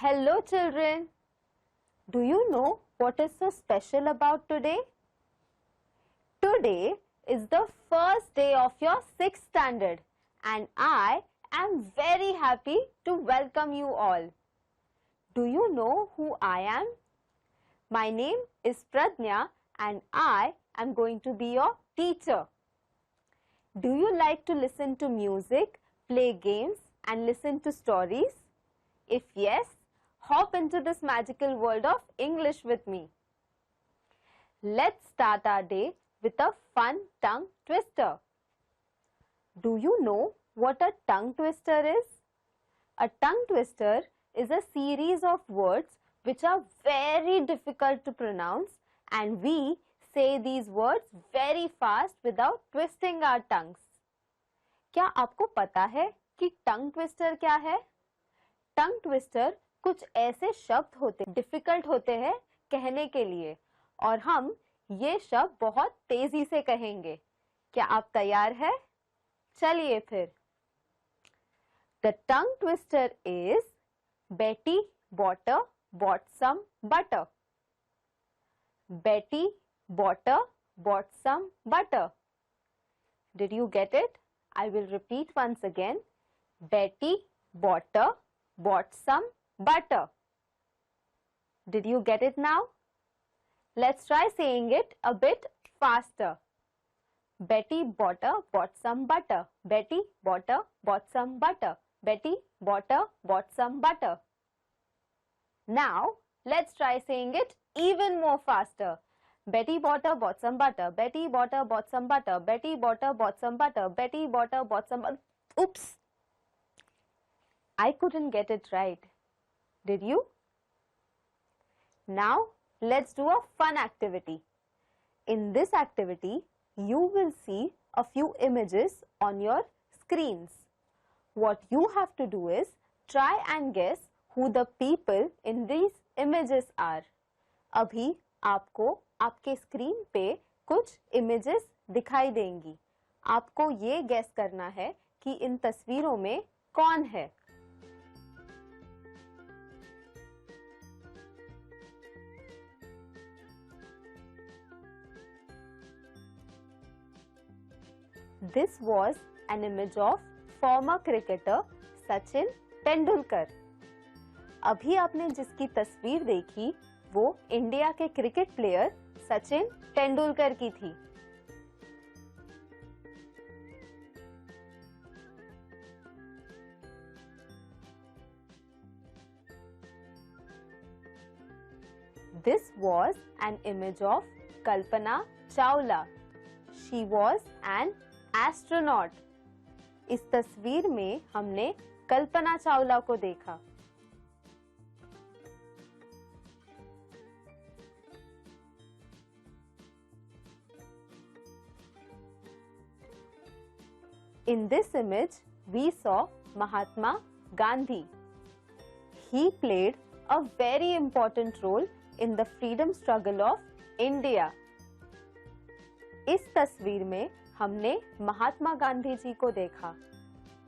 Hello children. Do you know what is so special about today? Today is the first day of your 6th standard and I am very happy to welcome you all. Do you know who I am? My name is Pradnya and I am going to be your teacher. Do you like to listen to music, play games and listen to stories? If yes, hop into this magical world of English with me. Let's start our day with a fun tongue twister. Do you know what a tongue twister is? A tongue twister is a series of words which are very difficult to pronounce and we say these words very fast without twisting our tongues. क्या आपको पता है कि tongue twister क्या है? Tongue twister कुछ ऐसे शब्द होते डिफिकल्ट होते हैं कहने के लिए और हम ये शब्द बहुत तेजी से कहेंगे. क्या आप तैयार हैं? चलिए फिर. The tongue twister is Betty bought some butter. Betty bought some butter. Did you get it? I will repeat once again. Betty bought some butter. Did you get it now? Let's try saying it a bit faster. Betty bought some butter. Betty bought some butter. Betty bought some butter. Now, let's try saying it even more faster. Betty bought some butter. Betty bought some butter. Betty bought some butter. Betty bought some butter. Oops! I couldn't get it right. Did you? Now, let's do a fun activity. In this activity, you will see a few images on your screens. What you have to do is try and guess who the people in these images are. अभी आपको आपके screen पे कुछ images दिखाई देंगी. आपको ये guess करना है कि इन तस्वीरों में कौन है. This was an image of former cricketer Sachin Tendulkar. अभी आपने जिसकी तस्वीर देखी वो इंडिया के क्रिकेट प्लेयर सचिन तेंदुलकर की थी. This was an image of Kalpana Chawla. She was an astronaut. इस तस्वीर में हमने कल्पना चावला को देखा. In this image, we saw Mahatma Gandhi. He played a very important role in the freedom struggle of India. इस तस्वीर में हमने महात्मा गांधी जी को देखा.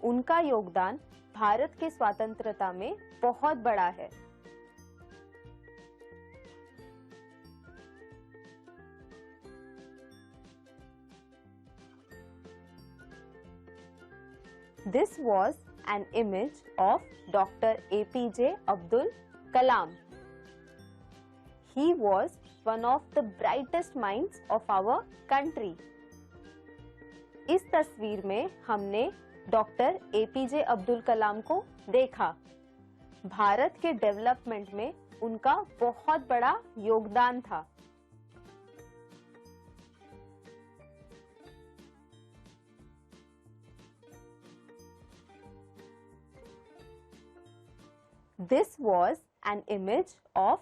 उनका योगदान भारत के स्वतंत्रता में बहुत बड़ा है. This was an image of Dr. APJ Abdul Kalam. He was one of the brightest minds of our country. इस तस्वीर में हमने डॉक्टर एपीजे अब्दुल कलाम को देखा. भारत के डेवलपमेंट में उनका बहुत बड़ा योगदान था. This was an image of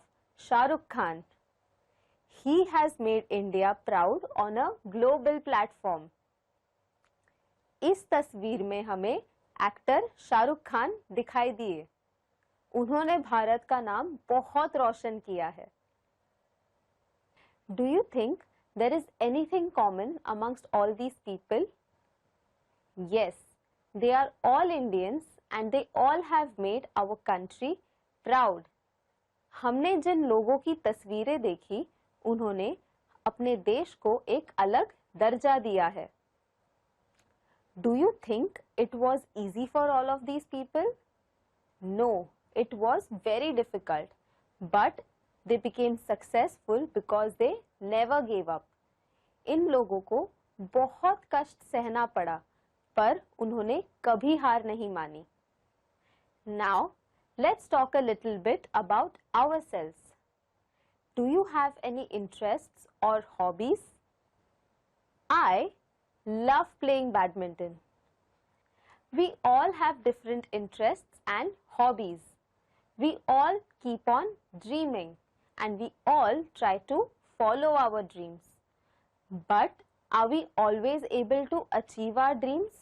Shah Rukh Khan. He has made India proud on a global platform. इस तस्वीर में हमें एक्टर शाहरुख खान दिखाई दिए. उन्होंने भारत का नाम बहुत रोशन किया है. Do you think there is anything common amongst all these people? Yes, they are all Indians and they all have made our country proud. हमने जिन लोगों की तस्वीरें देखी, उन्होंने अपने देश को एक अलग दर्जा दिया है. Do you think it was easy for all of these people? No, it was very difficult. But they became successful because they never gave up. इन लोगों को बहुत कष्ट सहना पड़ा, पर उन्होंने कभी हार नहीं मानी. Now, let's talk a little bit about ourselves. Do you have any interests or hobbies? I love playing badminton. We all have different interests and hobbies. We all keep on dreaming and we all try to follow our dreams. But are we always able to achieve our dreams?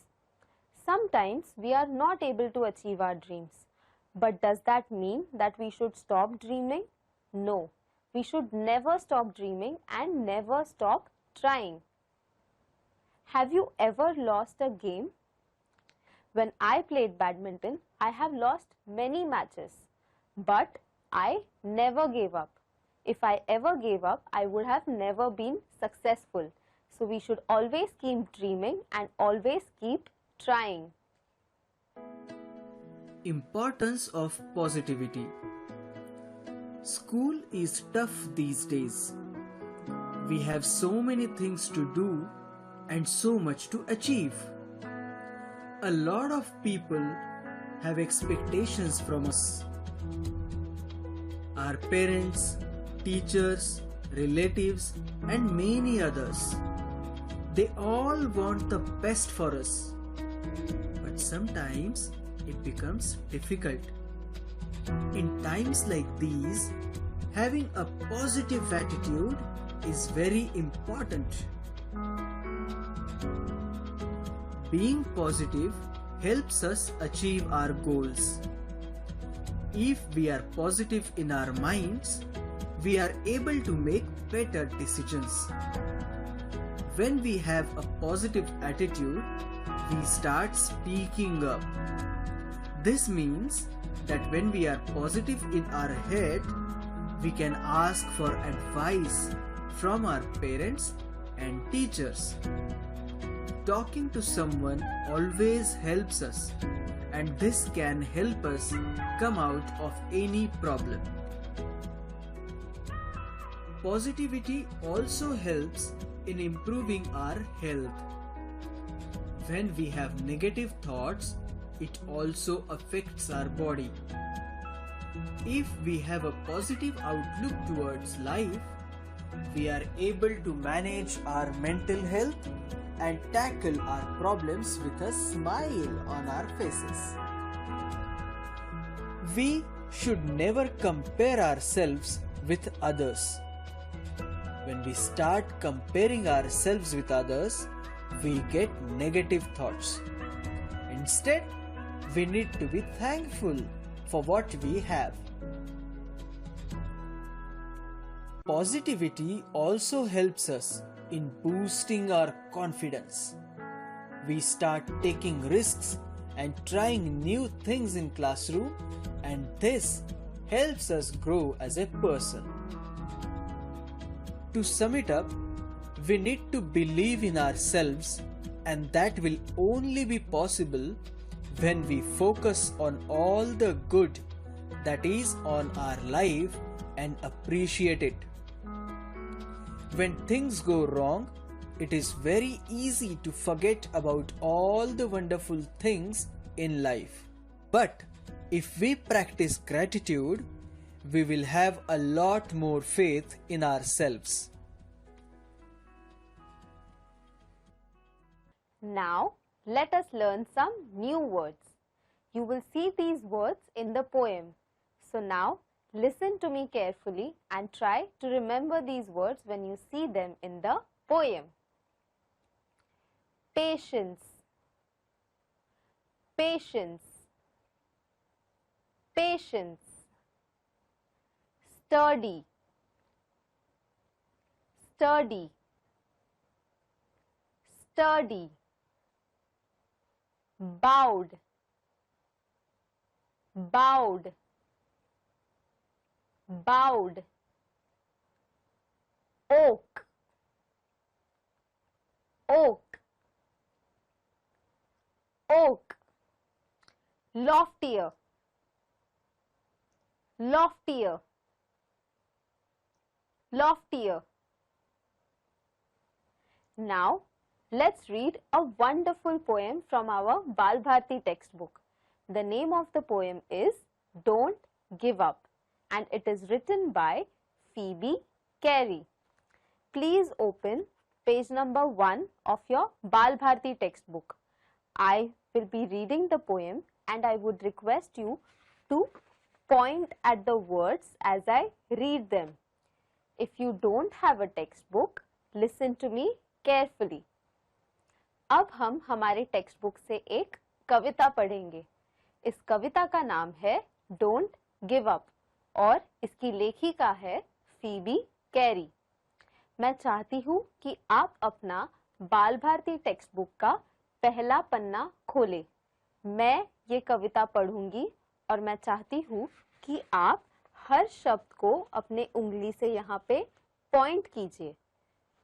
Sometimes we are not able to achieve our dreams. But does that mean that we should stop dreaming? No, we should never stop dreaming and never stop trying. Have you ever lost a game? When I played badminton, I have lost many matches, but I never gave up. If I ever gave up, I would have never been successful. So we should always keep dreaming and always keep trying. Importance of positivity. School is tough these days. We have so many things to do and so much to achieve. A lot of people have expectations from us. Our parents, teachers, relatives, and many others. They all want the best for us. But sometimes it becomes difficult. In times like these, having a positive attitude is very important. Being positive helps us achieve our goals. If we are positive in our minds, we are able to make better decisions. When we have a positive attitude, we start speaking up. This means that when we are positive in our head, we can ask for advice from our parents and teachers. Talking to someone always helps us, and this can help us come out of any problem. Positivity also helps in improving our health. When we have negative thoughts, it also affects our body. If we have a positive outlook towards life, we are able to manage our mental health and tackle our problems with a smile on our faces. We should never compare ourselves with others. When we start comparing ourselves with others, we get negative thoughts. Instead, we need to be thankful for what we have. Positivity also helps us in boosting our confidence. We start taking risks and trying new things in classroom, and this helps us grow as a person. To sum it up, we need to believe in ourselves, and that will only be possible when we focus on all the good that is on our life and appreciate it. When things go wrong, it is very easy to forget about all the wonderful things in life. But if we practice gratitude, we will have a lot more faith in ourselves. Now, let us learn some new words. You will see these words in the poem. So now, listen to me carefully and try to remember these words when you see them in the poem. Patience, patience, patience. Sturdy, sturdy, sturdy. Bowed, bowed, bowed, oak, oak, oak, loftier, loftier, loftier. Now, let's read a wonderful poem from our Bal Bharati textbook. The name of the poem is Don't Give Up, and it is written by Phoebe Carey. Please open page number 1 of your Bal Bharati textbook. I will be reading the poem and I would request you to point at the words as I read them. If you don't have a textbook, listen to me carefully. अब हम हमारे text book से एक कविता पढ़ेंगे. इस कविता का नाम है डोंट गिव अप और इसकी लेखिका है फीबी कैरी. मैं चाहती हूँ कि आप अपना बाल भारती टेक्स्ट बुक का पहला पन्ना खोलें. मैं ये कविता पढ़ूंगी और मैं चाहती हूँ कि आप हर शब्द को अपने उंगली से यहाँ पे पॉइंट कीजिए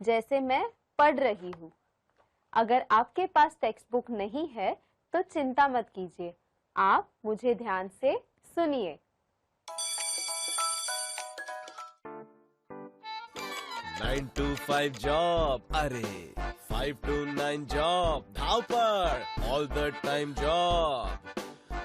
जैसे मैं पढ़ रही हूँ. अगर आपके पास टेक्स्ट बुक नहीं है तो चिंता मत कीजिए, आप मुझे ध्यान से सुनिए. 9 to 5 job, अरे 5 to 9 job, धावपर all the time job.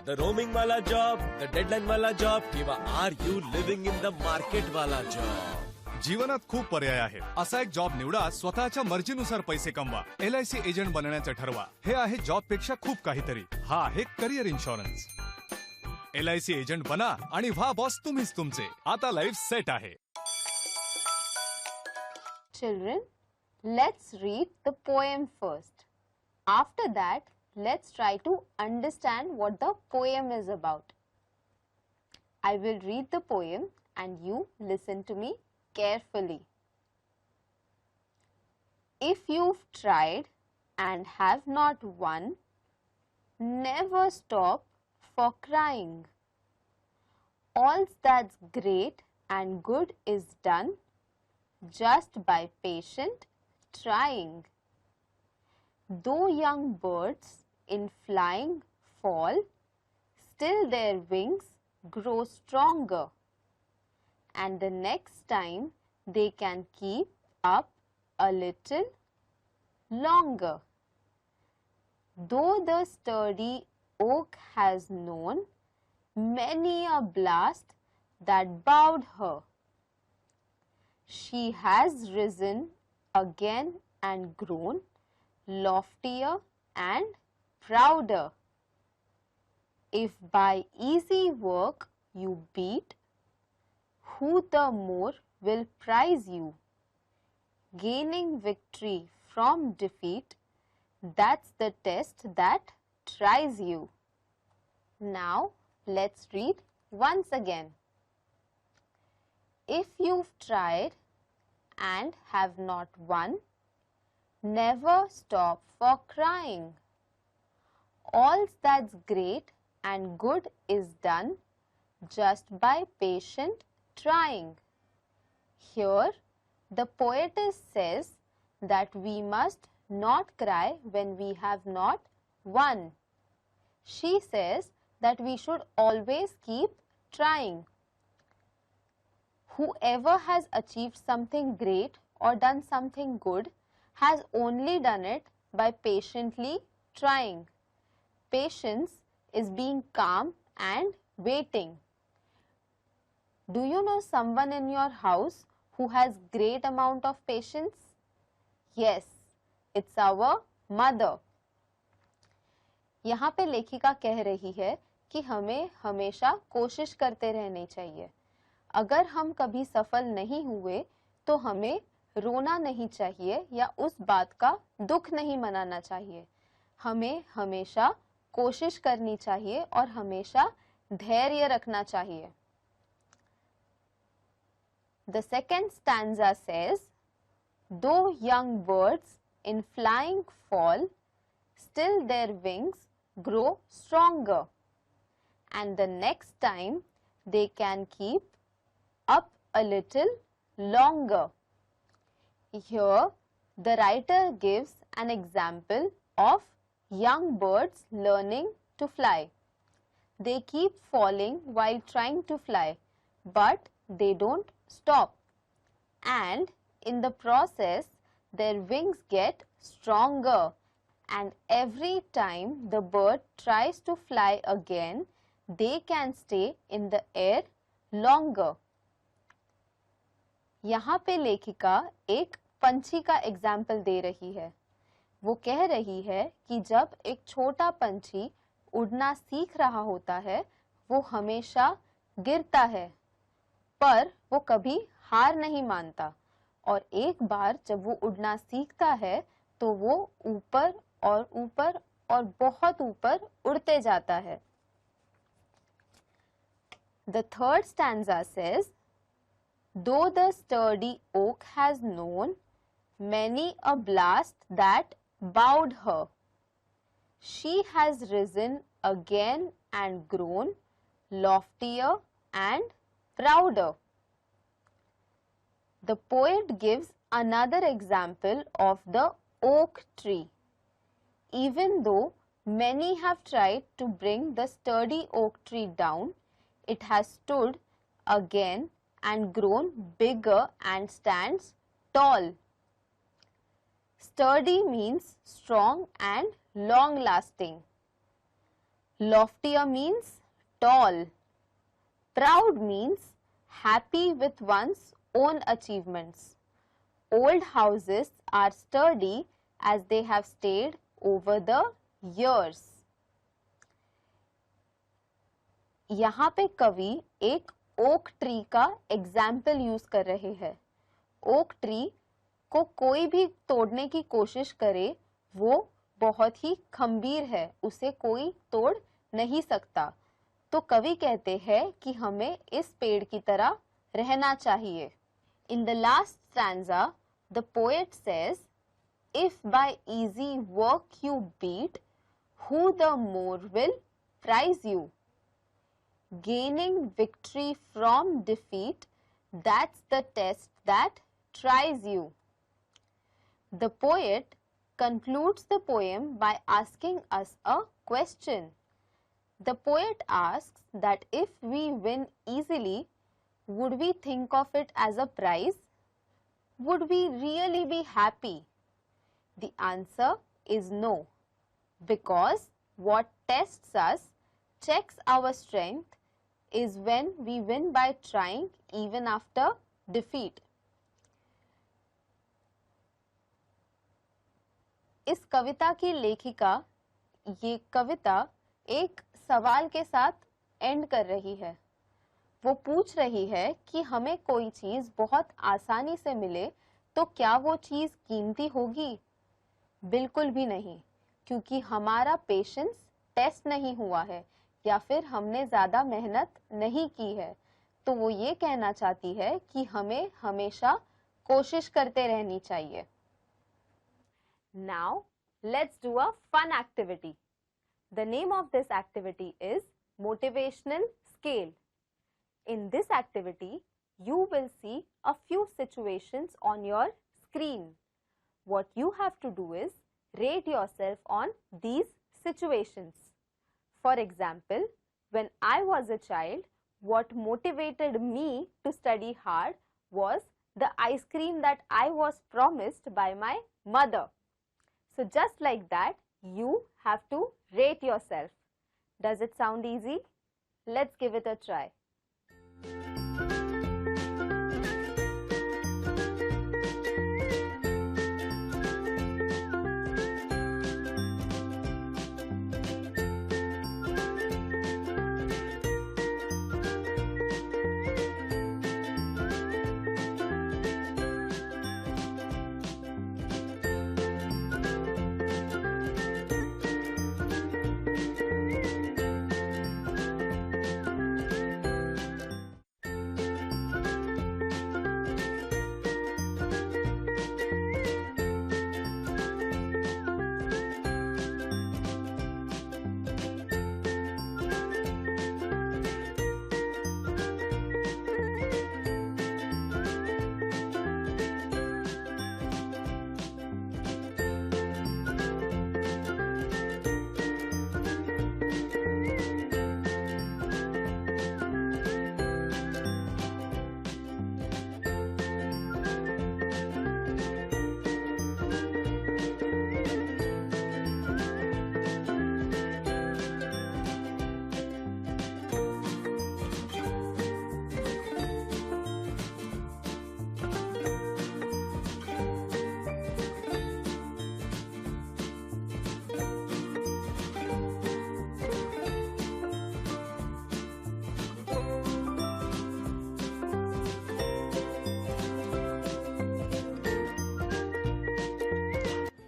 The roaming वाला job, the deadline वाला job किंवा are you living in the market वाला job. जीवनात खूप पर्याय आहेत. असा एक जॉब निवडा, स्वतःच्या मर्जीनुसार पैसे कमवा, LIC एजंट बनण्याचं ठरवा. हे आहे जॉब पेक्षा खूप काहीतरी. हा आहे करिअर इन्शुरन्स. LIC एजंट बना आणि व्हा बॉस तुम्हीच तुमचे. आता लाईफ सेट आहे. Children, let's read the poem first. After that, let's try to understand what the poem is about. I will read the poem and you listen to me carefully. If you've tried and have not won, never stop for crying. All that's great and good is done just by patient trying. Though young birds in flying fall, still their wings grow stronger, and the next time they can keep up a little longer. Though the sturdy oak has known many a blast that bowed her, she has risen again and grown loftier and prouder. If by easy work you beat, who the more will prize you? Gaining victory from defeat, that's the test that tries you. Now, let's read once again. If you've tried and have not won, never stop for crying. All that's great and good is done just by patient trying. Here, the poetess says that we must not cry when we have not won. She says that we should always keep trying. Whoever has achieved something great or done something good has only done it by patiently trying. Patience is being calm and waiting. Do you know someone in your house who has great amount of patience? Yes, it's our mother. यहाँ पे लेखिका कह रही है कि हमें हमेशा कोशिश करते रहनी चाहिए. अगर हम कभी सफल नहीं हुए तो हमें रोना नहीं चाहिए या उस बात का दुख नहीं मनाना चाहिए. हमें हमेशा कोशिश करनी चाहिए और हमेशा धैर्य रखना चाहिए. The second stanza says, though young birds in flying fall, still their wings grow stronger, and the next time they can keep up a little longer. Here, the writer gives an example of young birds learning to fly. They keep falling while trying to fly, but they don't stop. And in the process, their wings get stronger. And every time the bird tries to fly again, they can stay in the air longer. यहाँ पे लेखिका एक पंछी का example दे रही है. वो कह रही है कि जब एक छोटा पंछी उड़ना सीख रहा होता है, वो हमेशा गिरता है, पर वो कभी हार नहीं मानता. और एक बार जब वो उड़ना सीखता है, तो वो ऊपर और ऊपर और बहुत ऊपर उड़ते जाता है. The third stanza says, though the sturdy oak has known many a blast that bowed her, she has risen again and grown loftier and prouder. The poet gives another example of the oak tree. Even though many have tried to bring the sturdy oak tree down, it has stood again and grown bigger and stands tall. Sturdy means strong and long-lasting. Loftier means tall. Proud means happy with one's own achievements. Old houses are sturdy as they have stayed over the years. यहाँ पे कवि एक oak tree का example use कर रहे हैं. Oak tree को कोई भी तोड़ने की कोशिश करे, वो बहुत ही खंबीर है, उसे कोई तोड़ नहीं सकता. तो कवि कहते हैं कि हमें इस पेड़ की तरह रहना चाहिए. In the last stanza, the poet says, if by easy work you beat, who the more will prize you? Gaining victory from defeat, that's the test that tries you. The poet concludes the poem by asking us a question. The poet asks that if we win easily, would we think of it as a prize? Would we really be happy? The answer is no, because what tests us, checks our strength, is when we win by trying even after defeat. इस कविता की लेखिका ये कविता एक सवाल के साथ and कर रही है. वो पूछ रही है कि हमें कोई चीज बहुत आसानी से मिले तो क्या वो चीज कीमती होगी? बिल्कुल भी नहीं, क्योंकि हमारा पेशेंस टेस्ट नहीं हुआ है या फिर हमने ज्यादा मेहनत नहीं की है. तो वो ये कहना चाहती है कि हमें हमेशा कोशिश करते रहनी चाहिए. Now, let's do a fun activity. The name of this activity is Motivational Scale. In this activity, you will see a few situations on your screen. What you have to do is rate yourself on these situations. For example, when I was a child, what motivated me to study hard was the ice cream that I was promised by my mother. So just like that, you have to rate yourself. Does it sound easy? Let's give it a try.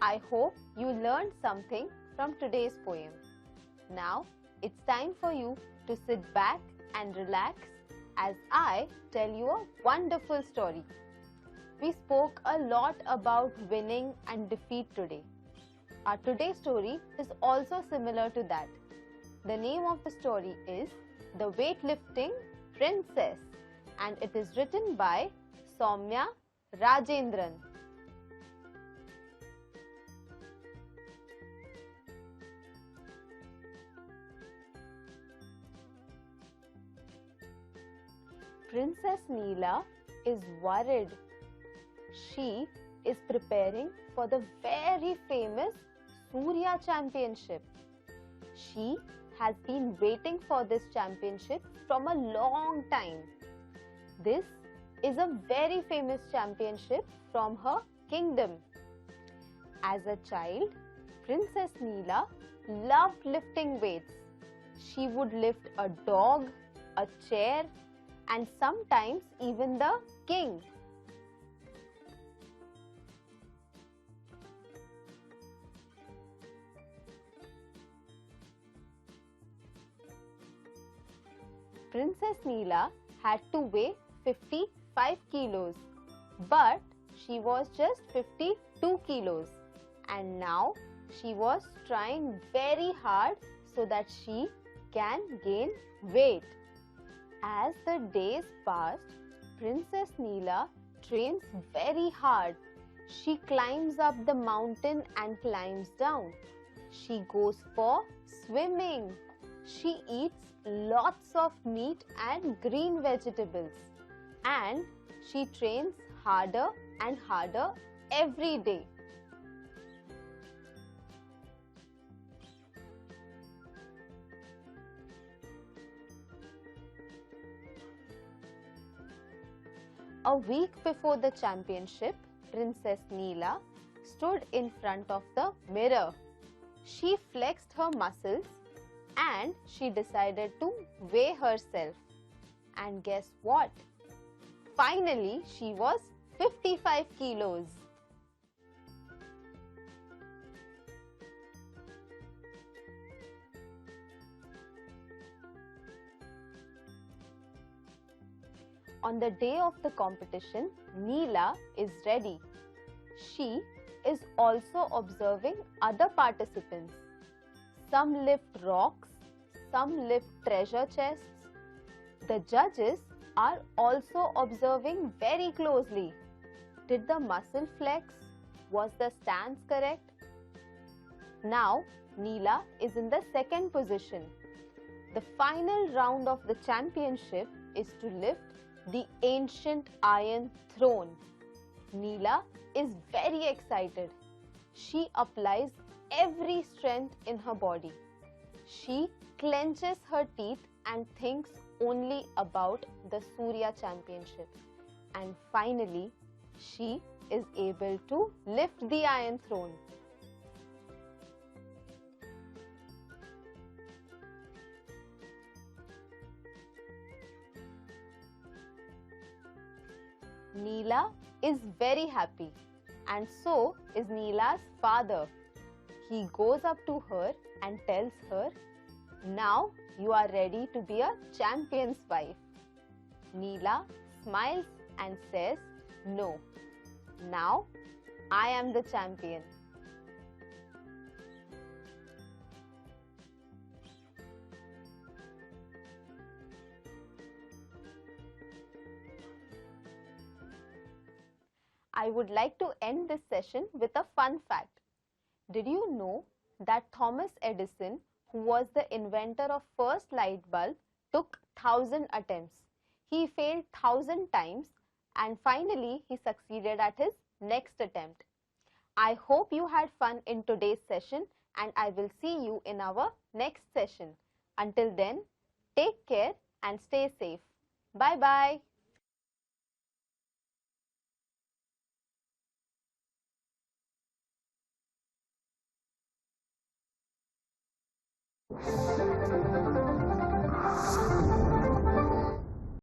I hope you learned something from today's poem. Now it's time for you to sit back and relax as I tell you a wonderful story. We spoke a lot about winning and defeat today. Our today's story is also similar to that. The name of the story is The Weightlifting Princess, and it is written by Soumya Rajendran. Princess Neela is worried. She is preparing for the very famous Surya Championship. She has been waiting for this championship from a long time. This is a very famous championship from her kingdom. As a child, Princess Neela loved lifting weights. She would lift a dog, a chair, and sometimes even the king. Princess Neela had to weigh 55 kilos, but she was just 52 kilos, and now she was trying very hard so that she can gain weight. As the days passed, Princess Neela trains very hard. She climbs up the mountain and climbs down. She goes for swimming. She eats lots of meat and green vegetables. And she trains harder and harder every day. A week before the championship, Princess Neela stood in front of the mirror. She flexed her muscles and she decided to weigh herself. And guess what? Finally, she was 55 kilos. On the day of the competition, Neela is ready. She is also observing other participants. Some lift rocks, some lift treasure chests. The judges are also observing very closely. Did the muscle flex? Was the stance correct? Now, Neela is in the second position. The final round of the championship is to lift the ancient iron throne. Neela is very excited. She applies every strength in her body. She clenches her teeth and thinks only about the Surya Championship. And finally, she is able to lift the iron throne. Neela is very happy, and so is Neela's father. He goes up to her and tells her, "Now you are ready to be a champion's wife." Neela smiles and says, "No, now I am the champion." I would like to end this session with a fun fact. Did you know that Thomas Edison, who was the inventor of first light bulb, took 1000 attempts? He failed 1000 times and finally he succeeded at his next attempt. I hope you had fun in today's session and I will see you in our next session. Until then, take care and stay safe. Bye bye.